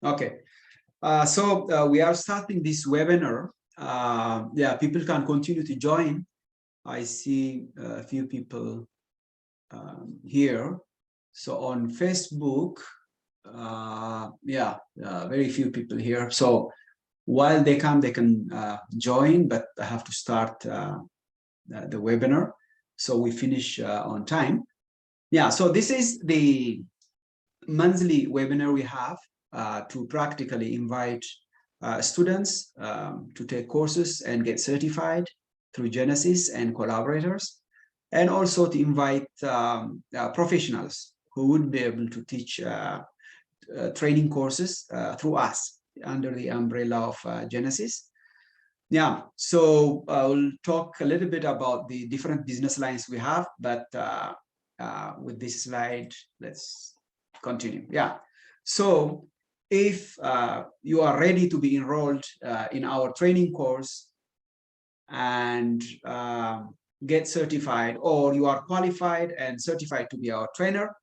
Okay. We are starting this webinar. Yeah, people can continue to join. I see a few people here. So on Facebook, very few people here. So while they come, they can join, but I have to start the webinar. So we finish on time. Yeah, so this is the monthly webinar we have to practically invite students to take courses and get certified through Genesis and collaborators, and also to invite professionals who would be able to teach training courses through us under the umbrella of Genesis. Yeah, so I'll talk a little bit about the different business lines we have, but with this slide, let's continue. Yeah, so if you are ready to be enrolled in our training course and get certified, or you are qualified and certified to be our trainer,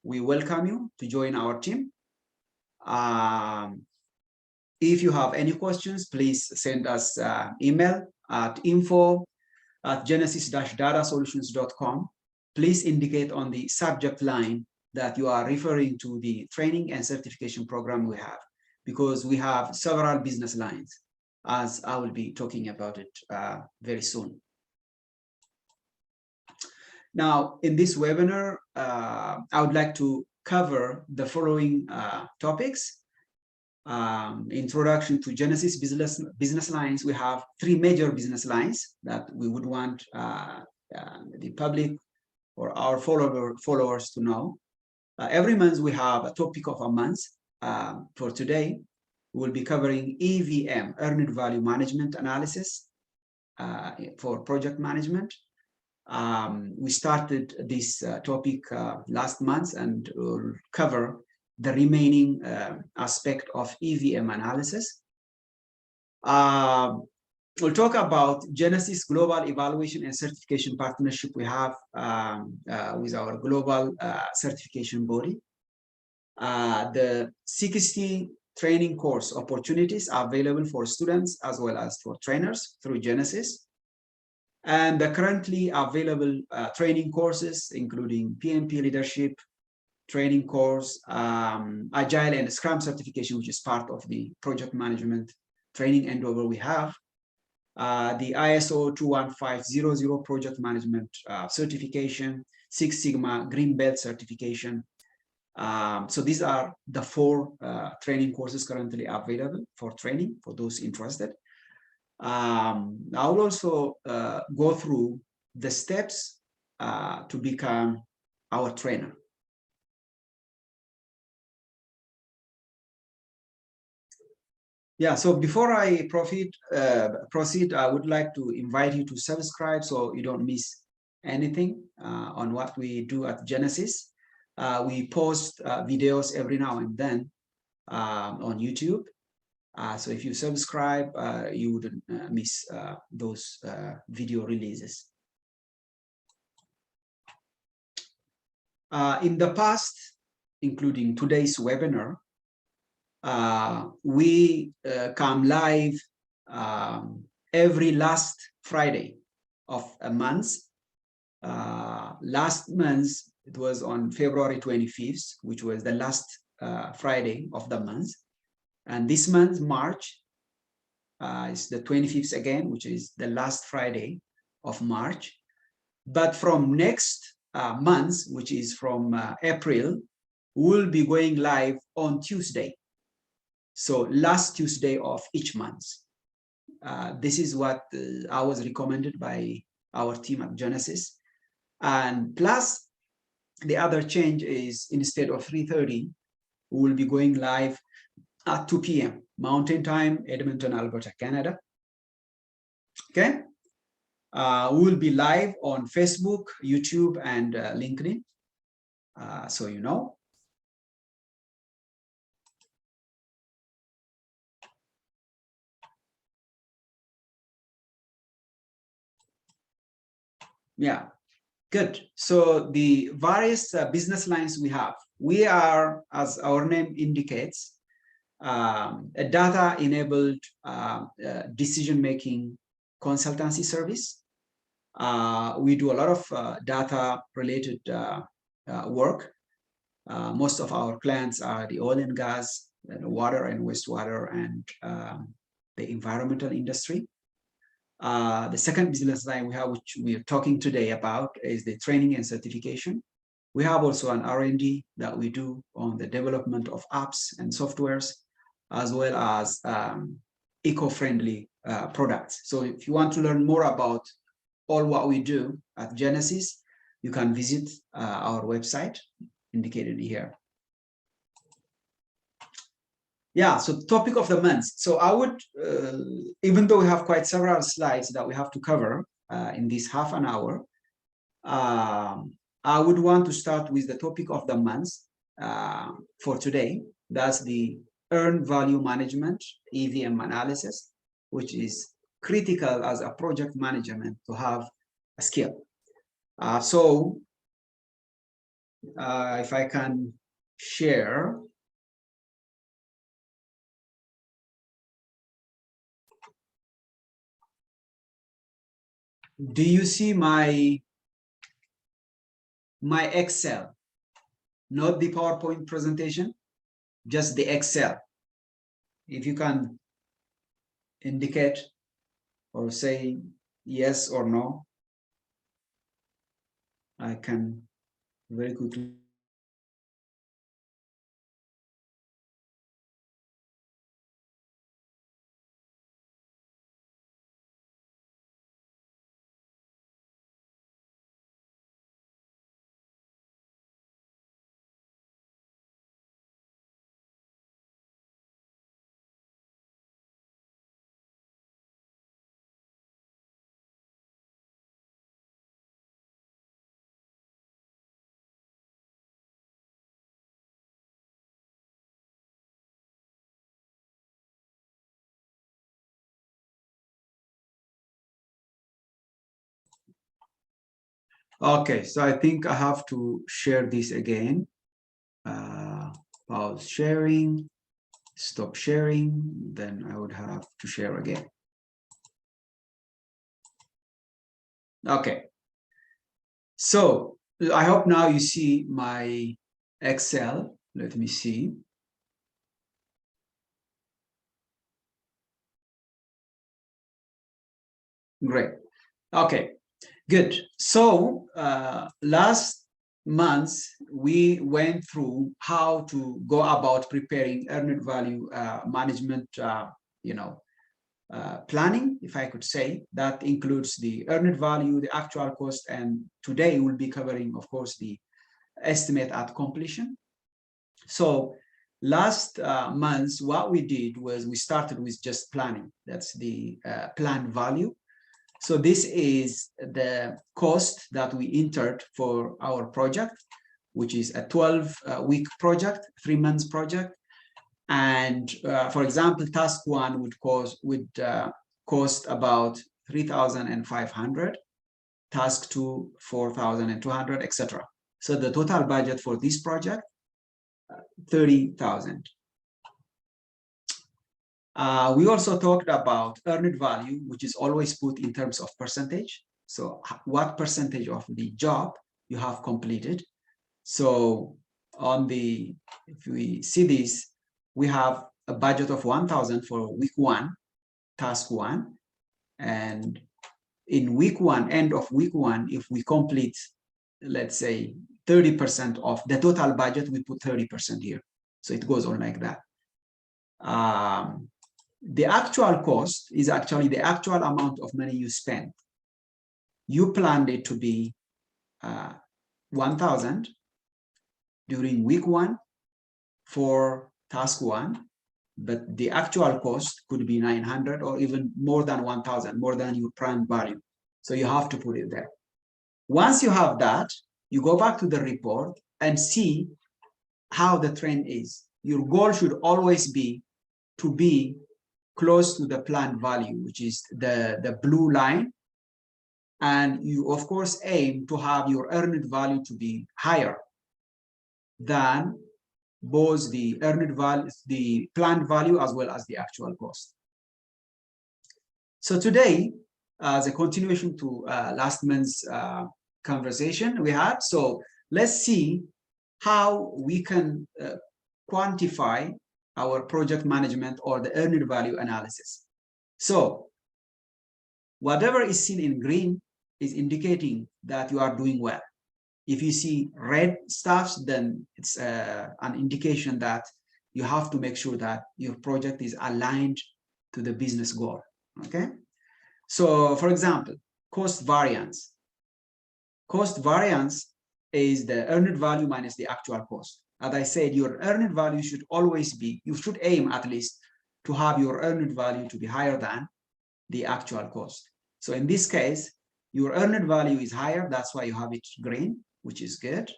we welcome you to join our team. If you have any questions, please send us email at info@genesis-datasolutions.com. Please indicate on the subject line that you are referring to the training and certification program we have, because we have several business lines, as I will be talking about it very soon. Now, in this webinar, I would like to cover the following topics. Introduction to Genesis business lines. We have three major business lines that we would want the public or our followers to know. Every month we have a topic of a month. For today, we'll be covering EVM, Earned Value Management Analysis for project management. We started this topic last month, and we'll cover the remaining aspect of EVM analysis. We'll talk about Genesis Global Evaluation and Certification Partnership we have with our global certification body. The 60 training course opportunities are available for students as well as for trainers through Genesis. And the currently available training courses, including PMP Leadership training course, Agile and Scrum certification, which is part of the project management training endeavor we have, the ISO 21500 project management certification, Six Sigma Green Belt certification. So these are the four training courses currently available for training for those interested. I will also go through the steps to become our trainer. Yeah, so before I proceed, I would like to invite you to subscribe so you don't miss anything on what we do at Genesis. We post videos every now and then on YouTube. So if you subscribe, you wouldn't miss those video releases. In the past, including today's webinar, we come live every last Friday of a month. Last month, it was on February 25th, which was the last Friday of the month. And this month, March, is the 25th again, which is the last Friday of March. But from next month, which is from April, we'll be going live on Tuesday. So last Tuesday of each month. This is what I was recommended by our team at Genesis. And plus, the other change is instead of 3:30, we will be going live at 2 p.m. Mountain Time, Edmonton, Alberta, Canada. Okay. We will be live on Facebook, YouTube, and LinkedIn. So you know. Yeah, good. So the various business lines we have, we are, as our name indicates, a data-enabled decision-making consultancy service. We do a lot of data-related work. Most of our clients are the oil and gas, and water and wastewater, and the environmental industry. The second business line we have, which we are talking today about, is the training and certification. We have also an R&D that we do on the development of apps and softwares, as well as eco-friendly products. So if you want to learn more about all what we do at Genesis, you can visit our website indicated here. Yeah, so topic of the month. So I would, even though we have quite several slides that we have to cover in this half an hour, I would want to start with the topic of the month for today. That's the earned value management, EVM analysis, which is critical as a project management to have a skill. So if I can share. Do you see my Excel? Not the PowerPoint presentation, just the Excel. If you can indicate or say yes or no, I can very quickly. Okay, so I think I have to share this again. Pause sharing, stop sharing, then I would have to share again. Okay, so I hope now you see my Excel. Let me see. Great. Okay, good. So last month, we went through how to go about preparing earned value management, planning, if I could say. That includes the earned value, the actual cost, and today we'll be covering, of course, the estimate at completion. So last month, what we did was we started with just planning. That's the planned value. So this is the cost that we entered for our project, which is a 12-week project, 3 months project. And for example, task one would cost about 3,500, task two 4,200, etc. So the total budget for this project, 30,000. We also talked about earned value, which is always put in terms of percentage. So what percentage of the job you have completed. So if we see this, we have a budget of 1,000 for week one, task one. And in week one, end of week one, if we complete, let's say 30% of the total budget, we put 30% here. So it goes on like that. The actual cost is actually the actual amount of money you spend. You planned it to be 1,000 during week one for task one, but the actual cost could be 900 or even more than 1,000, more than your planned value. So you have to put it there. Once you have that, you go back to the report and see how the trend is. Your goal should always be to be close to the planned value, which is the blue line. And you, of course, aim to have your earned value to be higher than both the earned value, the planned value, as well as the actual cost. So today, as a continuation to last month's conversation we had, so let's see how we can quantify our project management or the earned value analysis. So whatever is seen in green is indicating that you are doing well. If you see red stuffs, then it's an indication that you have to make sure that your project is aligned to the business goal, okay? So for example, cost variance. Cost variance is the earned value minus the actual cost. As I said, your earned value should always be, you should aim at least to have your earned value to be higher than the actual cost. So in this case, your earned value is higher, that's why you have it green, which is good,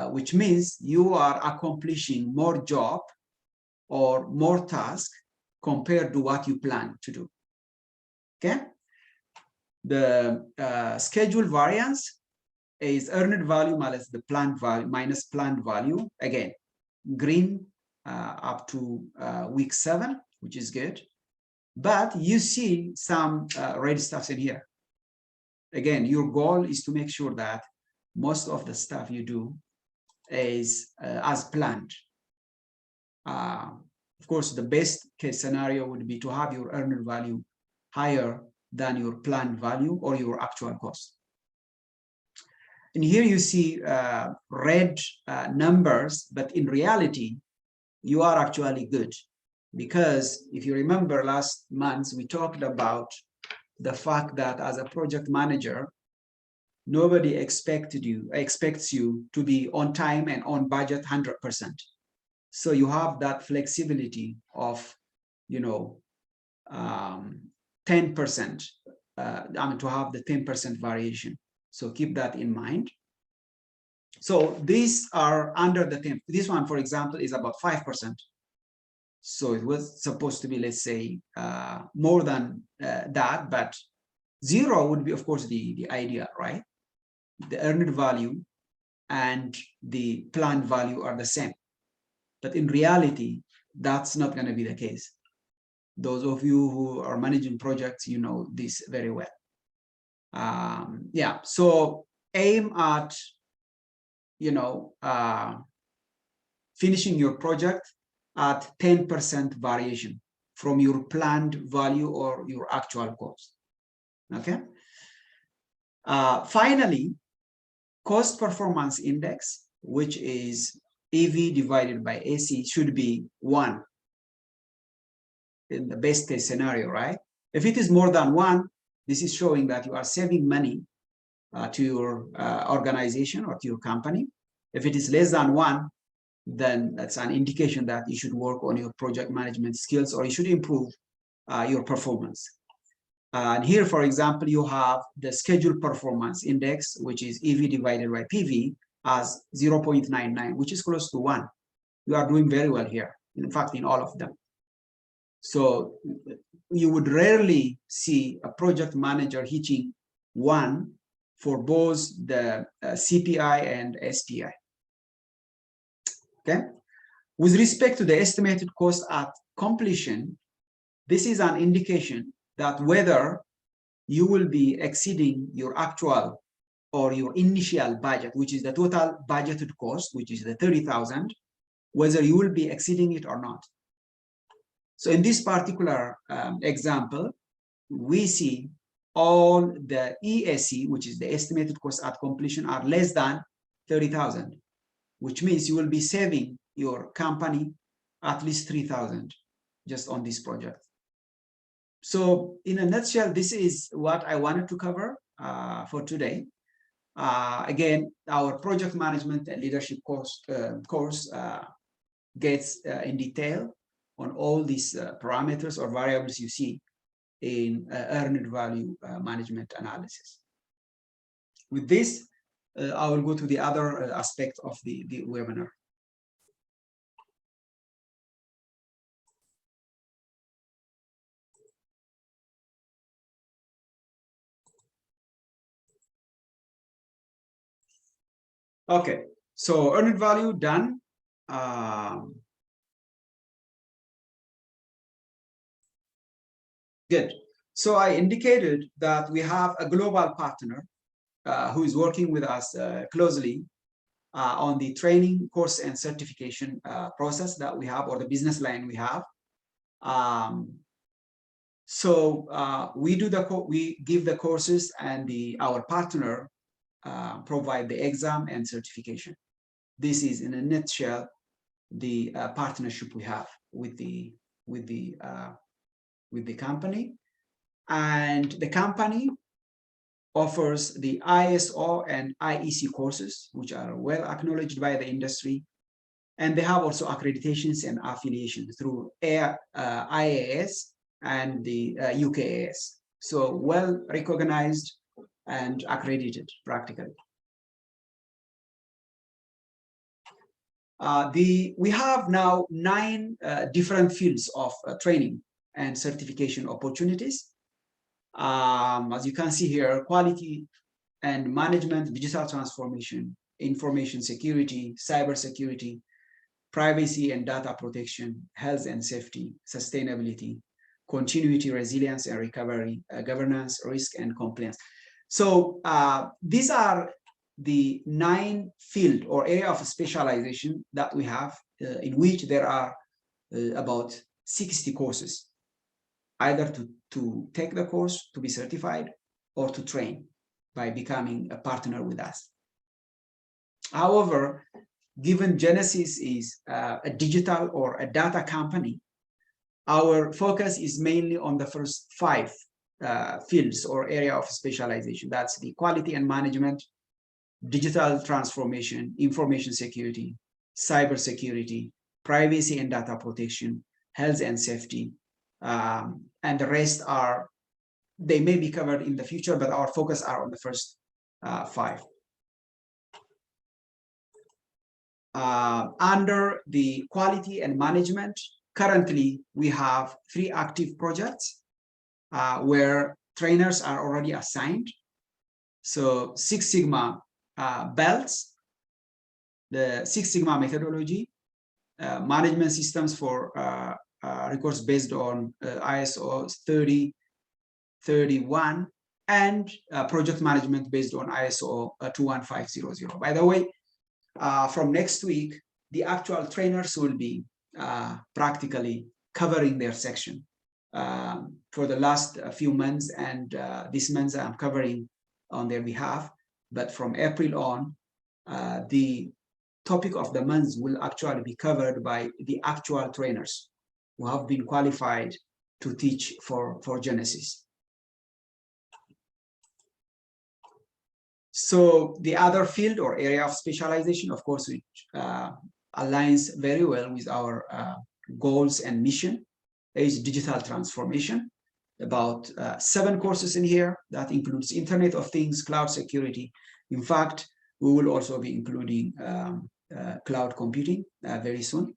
which means you are accomplishing more job or more task compared to what you plan to do, okay? The schedule variance is earned value minus the planned value minus planned value. Again, green up to week 7, which is good. But you see some red stuff in here. Again, your goal is to make sure that most of the stuff you do is as planned. Of course, the best case scenario would be to have your earned value higher than your planned value or your actual cost. And here you see red numbers, but in reality, you are actually good. Because if you remember last month, we talked about the fact that as a project manager, nobody expects you to be on time and on budget 100%. So you have that flexibility of, 10%, to have the 10% variation. So keep that in mind. So these are under the 10. This one, for example, is about 5%. So it was supposed to be, let's say, more than that, but 0 would be, of course, the idea, right? The earned value and the planned value are the same. But in reality, that's not going to be the case. Those of you who are managing projects, you know this very well. Yeah, so aim at, finishing your project at 10% variation from your planned value or your actual cost, okay? Finally, cost performance index, which is EV divided by AC, should be 1 in the best case scenario, right? If it is more than 1, this is showing that you are saving money to your organization or to your company. If it is less than 1, then that's an indication that you should work on your project management skills or you should improve your performance. And here, for example, you have the schedule performance index, which is EV divided by PV as 0.99, which is close to 1. You are doing very well here, in fact, in all of them. So you would rarely see a project manager hitting 1 for both the CPI and SPI. Okay. With respect to the estimated cost at completion, this is an indication that whether you will be exceeding your actual or your initial budget, which is the total budgeted cost, which is the 30,000, whether you will be exceeding it or not. So in this particular example, we see all the ESC, which is the estimated cost at completion, are less than 30,000, which means you will be saving your company at least 3,000 just on this project. So in a nutshell, this is what I wanted to cover for today. Again, our project management and leadership course gets in detail on all these parameters or variables you see in earned value management analysis. With this, I will go to the other aspect of the webinar. Okay, so earned value done. Good. So I indicated that we have a global partner who is working with us closely on the training, course, and certification process that we have, or the business line we have. We give the courses, and our partner provide the exam and certification. This is, in a nutshell, the partnership we have with the company. And the company offers the ISO and IEC courses, which are well acknowledged by the industry. And they have also accreditations and affiliations through IAS and the UKAS. So well recognized and accredited practically. We have now 9 different fields of training and certification opportunities. As you can see here, quality and management, digital transformation, information security, cyber security, privacy and data protection, health and safety, sustainability, continuity, resilience and recovery, governance, risk and compliance. So these are the 9 field or area of specialization that we have, in which there are about 60 courses, either to take the course, to be certified, or to train by becoming a partner with us. However, given Genesis is a digital or a data company, our focus is mainly on the first 5 fields or area of specialization. That's the quality and management, digital transformation, information security, cyber security, privacy and data protection, health and safety, and the rest they may be covered in the future, but our focus are on the first 5. Under the quality and management, currently we have 3 active projects where trainers are already assigned. So 6 Sigma belts, the 6 Sigma methodology, management systems for records based on ISO 3031, and project management based on ISO 21500. By the way, from next week, the actual trainers will be practically covering their section. For the last few months, and this month I'm covering on their behalf, but from April on, the topic of the month will actually be covered by the actual trainers who have been qualified to teach for Genesis. So the other field or area of specialization, of course, which aligns very well with our goals and mission, is digital transformation. About 7 courses in here. That includes Internet of Things, cloud security. In fact, we will also be including cloud computing very soon.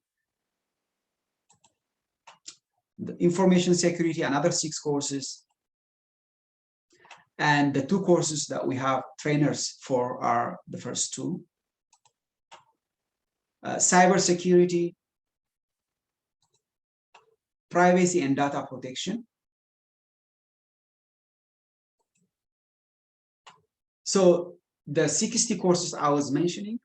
The information security, another 6 courses. And the 2 courses that we have trainers for are the first 2. Cyber security, privacy and data protection. So the 60 courses I was mentioning,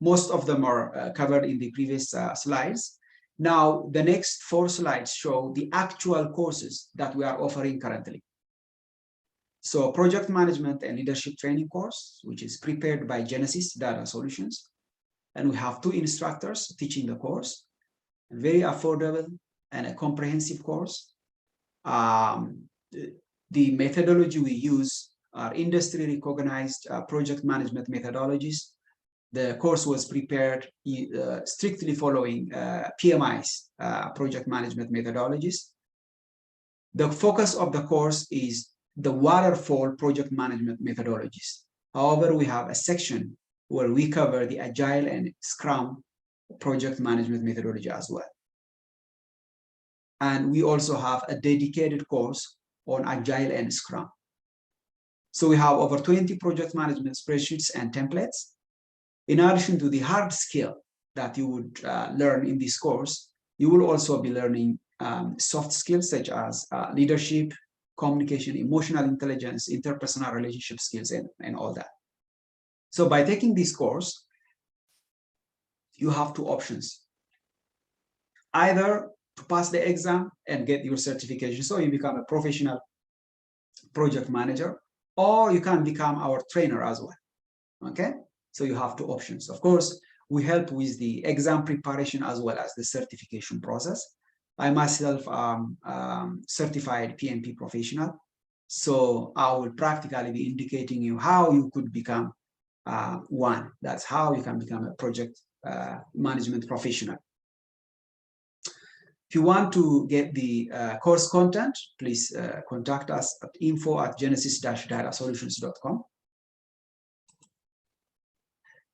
most of them are covered in the previous slides. Now, the next 4 slides show the actual courses that we are offering currently. So project management and leadership training course, which is prepared by Genesis Data Solutions. And we have 2 instructors teaching the course, very affordable and a comprehensive course. The methodology we use are industry recognized project management methodologies. The course was prepared strictly following PMI's project management methodologies. The focus of the course is the waterfall project management methodologies. However, we have a section where we cover the Agile and Scrum project management methodology as well. And we also have a dedicated course on Agile and Scrum. So we have over 20 project management spreadsheets and templates. In addition to the hard skill that you would learn in this course, you will also be learning soft skills such as leadership, communication, emotional intelligence, interpersonal relationship skills, and all that. So by taking this course, you have two options. Either to pass the exam and get your certification, so you become a professional project manager, or you can become our trainer as well. Okay, so you have two options. Of course, we help with the exam preparation as well as the certification process. I myself am certified PMP professional, so I will practically be indicating you how you could become one. That's how you can become a project management professional. If you want to get the course content, please contact us at info@genesis-datasolutions.com.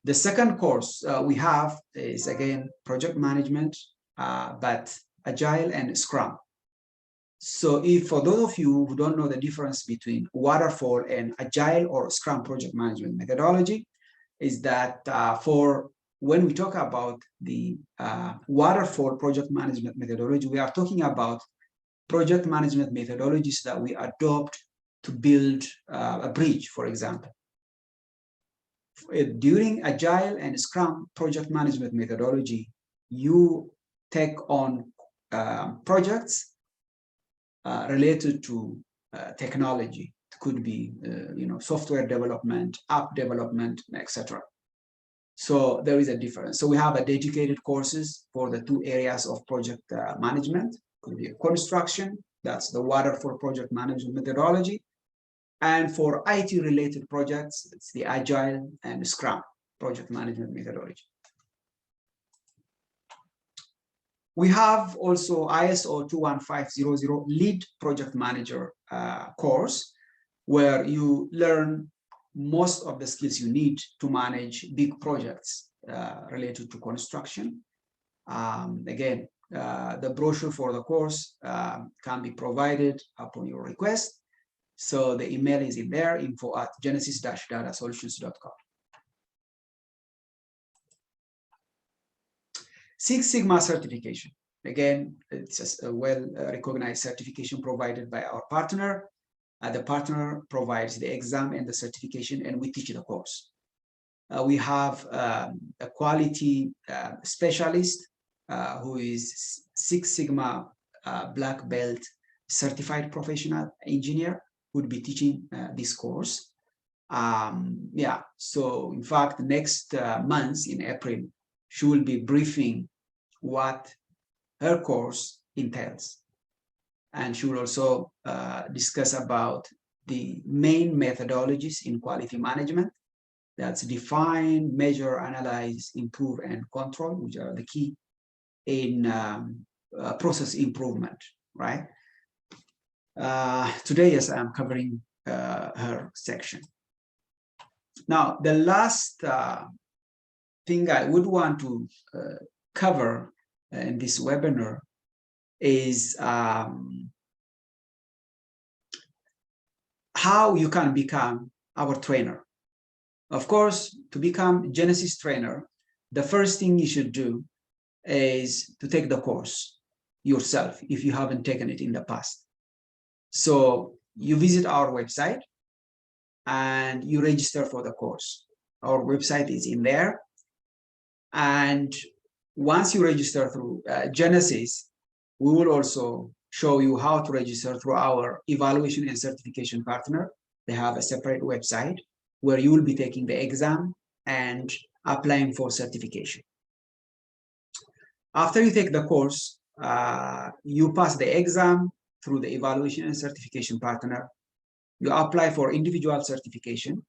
The second course we have is, again, project management, but Agile and Scrum. So if for those of you who don't know the difference between waterfall and Agile or Scrum project management methodology, is that for when we talk about the waterfall project management methodology, we are talking about project management methodologies that we adopt to build a bridge, for example. During Agile and Scrum project management methodology, you take on projects related to technology. It could be software development, app development, etc. So there is a difference. So we have a dedicated courses for the two areas of project management. It could be construction, that's the waterfall project management methodology. And for IT-related projects, it's the Agile and Scrum project management methodology. We have also ISO 21500 Lead Project Manager course, where you learn most of the skills you need to manage big projects related to construction. Again, the brochure for the course can be provided upon your request. So the email is in there, info@genesis-datasolutions.com. Six Sigma certification. Again, it's a well-recognized certification provided by our partner. The partner provides the exam and the certification, and we teach the course. We have a quality specialist who is Six Sigma black belt certified professional engineer, would be teaching this course. Yeah, so in fact, next month in April, she will be briefing what her course entails. And she will also discuss about the main methodologies in quality management. That's define, measure, analyze, improve, and control, which are the key in process improvement, right? Today, yes, I'm covering her section. Now, the last thing I would want to cover in this webinar is how you can become our trainer. Of course, to become Genesis trainer, the first thing you should do is to take the course yourself if you haven't taken it in the past. So you visit our website and you register for the course. Our website is in there. And once you register through Genesis, we will also show you how to register through our evaluation and certification partner. They have a separate website where you will be taking the exam and applying for certification. After you take the course, you pass the exam through the evaluation and certification partner. You apply for individual certification,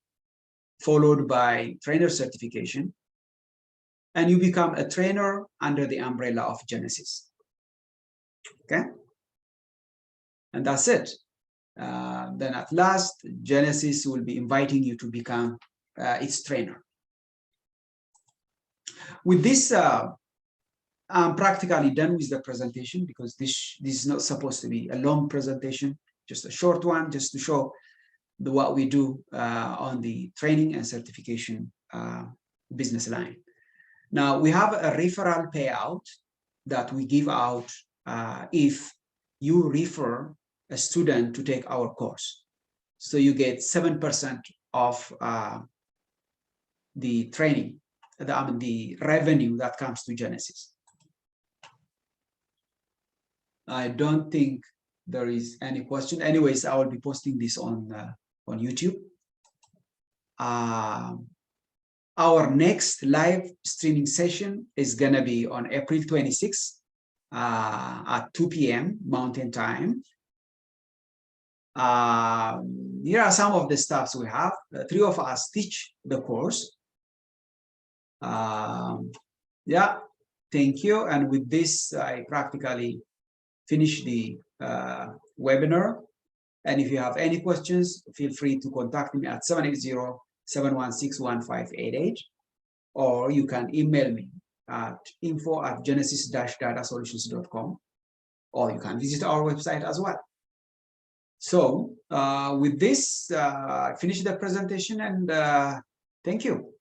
followed by trainer certification, and you become a trainer under the umbrella of Genesis. Okay? And that's it. Then at last, Genesis will be inviting you to become its trainer. With this, I'm practically done with the presentation because this is not supposed to be a long presentation, just a short one, just to show what we do on the training and certification business line. Now we have a referral payout that we give out if you refer a student to take our course. So you get 7% of the training, the revenue that comes to Genesis. I don't think there is any question. Anyways, I will be posting this on YouTube. Our next live streaming session is going to be on April 26th at 2 p.m. Mountain Time. Here are some of the stuffs we have. 3 of us teach the course. Yeah, thank you. And with this, I practically finish the webinar. And if you have any questions, feel free to contact me at 780-716-1588, or you can email me at info@genesis-datasolutions.com, or you can visit our website as well. So with this, I finish the presentation, and thank you.